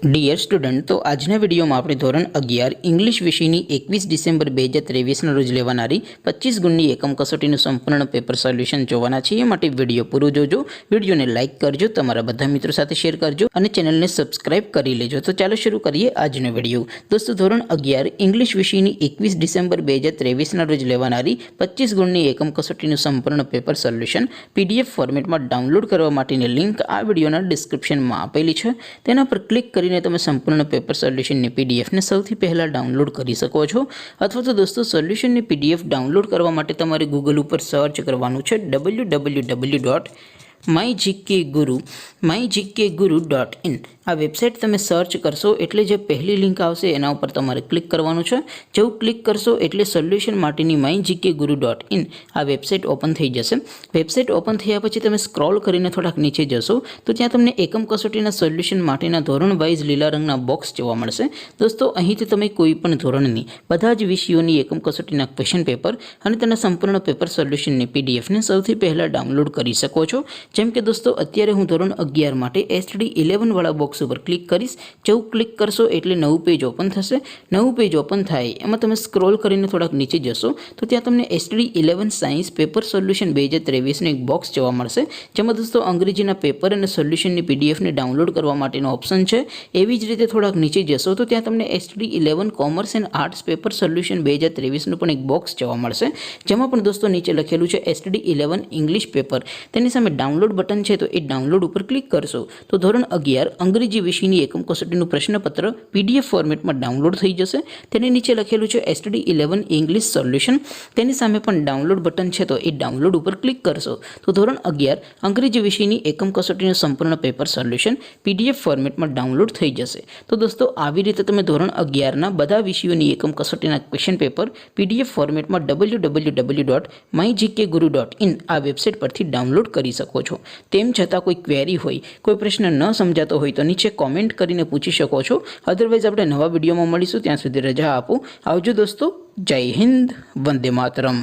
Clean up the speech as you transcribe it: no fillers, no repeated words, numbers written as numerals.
Dear student, तो आजना video में આપણે ધોરણ 11 ઇંગ્લિશ વિષયની 21 ડિસેમ્બર 2023 રોજ લેવાનારી 25 ગુણની એકમ કસોટીનું સંપૂર્ણ પેપર સોલ્યુશન જોવાના છે। એ માટે વિડિયો પૂરો જોજો, વિડિયોને લાઈક કરજો, તમારા બધા મિત્રો સાથે શેર કરજો અને ચેનલને સબસ્ક્રાઇબ કરી લેજો। તો ચાલો શરૂ કરીએ આજનો વિડિયો। દોસ્તો, ધોરણ 11 ઇંગ્લિશ વિષયની 21 ડિસેમ્બર 2023 રોજ લેવાનારી 25 ગુણની એકમ કસોટીનું સંપૂર્ણ પેપર સોલ્યુશન પીડીએફ ફોર્મેટમાં ડાઉનલોડ કરવા માટેની લિંક આ વિડિયોના ડિસ્ક્રિપ્શનમાં આપેલી છે। તેના પર ક્લિક કરી તમે સંપૂર્ણ પેપર સોલ્યુશનની પીડીએફ ને સૌથી પહેલા ડાઉનલોડ કરી શકો છો। અથવા તો દોસ્તો, સોલ્યુશનની પીડીએફ ડાઉનલોડ કરવા માટે તમારે ગૂગલ ઉપર સર્ચ કરવાનું છે www.mygkguru.in। આ વેબસાઇટ તમે સર્ચ કરશો એટલે જે પહેલી લિંક આવશે એના ઉપર તમારે ક્લિક કરવાનું છે। જેવું ક્લિક કરશો એટલે સોલ્યુશન માટેની mygkguru.in આ વેબસાઇટ ઓપન થઈ જશે। વેબસાઇટ ઓપન થયા પછી તમે સ્ક્રોલ કરીને થોડાક નીચે જશો તો ત્યાં તમને એકમ કસોટીના સોલ્યુશન માટેના ધોરણ વાઇઝ લીલા રંગના બોક્સ જોવા મળશે। દોસ્તો, અહીંથી તમે કોઈ પણ ધોરણની બધા જ વિષયોની એકમ કસોટીના ક્વેશ્ચન પેપર અને તેના સંપૂર્ણ પેપર સોલ્યુશનની પીડીએફને સૌથી પહેલા ડાઉનલોડ કરી શકો છો। જેમ કે દોસ્તો, અત્યારે હું ધોરણ 11 માટે STD11 વાળા બોક્સ ઉપર ક્લિક કરીશ। જેવું ક્લિક કરશો એટલે નવું પેજ ઓપન થશે। નવું પેજ ઓપન થાય એમાં તમે સ્ક્રોલ કરીને થોડાક નીચે જશો તો ત્યાં તમને STD11 સાયન્સ પેપર સોલ્યુશન 2023 નું એક બોક્સ જોવા મળશે, જેમાં દોસ્તો અંગ્રેજીના પેપર અને સોલ્યુશનની પીડીએફને ડાઉનલોડ કરવા માટેનો ઓપ્શન છે। એવી જ રીતે થોડાક નીચે જશો તો ત્યાં તમને STD11 commerce and arts paper solution 2023 નું પણ એક બોક્સ જોવા મળશે, જેમાં પણ દોસ્તો નીચે લખેલું છે STD11 ઇંગ્લિશ પેપર। તેની સામે ડાઉનલોડ બટન છે, તો એ ડાઉનલોડ ઉપર ક્લિક કરશો તો ધોરણ 11 અંગ્રેજી વિષયની એકમ કસોટીનું પ્રશ્નપત્ર પીડીએફ ફોર્મેટમાં ડાઉનલોડ થઈ જશે। તેની નીચે લખેલું છે STD11 ઇંગ્લિશ સોલ્યુશન। તેની સામે પણ ડાઉનલોડ બટન છે, તો એ ડાઉનલોડ ઉપર ક્લિક કરશો તો ધોરણ 11 અંગ્રેજી વિષયની એકમ કસોટીનું સંપૂર્ણ પેપર સોલ્યુશન પીડીએફ ફોર્મેટમાં ડાઉનલોડ થઈ જશે। તો દોસ્તો, આવી રીતે તમે ધોરણ 11ના બધા વિષયોની એકમ કસોટીના ક્વેશ્ચન પેપર પીડીએફ ફોર્મેટમાં www.mygkguru.in આ વેબસાઇટ પરથી ડાઉનલોડ કરી શકો છો। તેમ છતાં કોઈ ક્વેરી હોય, કોઈ પ્રશ્ન ન સમજાતો હોય તો નીચે કોમેન્ટ કરીને પૂછી શકો છો। અધરવાઇઝ આપણે નવા વિડીયોમાં મળીશું, ત્યાં સુધી રજા આપો। આવજો દોસ્તો, જય હિન્દ, વંદે માતરમ।